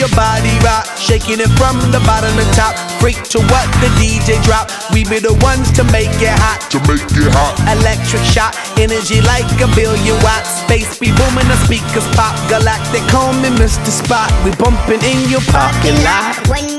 your body rock, shaking it from the bottom to top. Freak to what the DJ drop. We be the ones to make it hot. Electric shock, energy like a billion watts. Space be booming, the speakers pop. Galactic, call me Mr. Spot. We bumping in your parking lot. When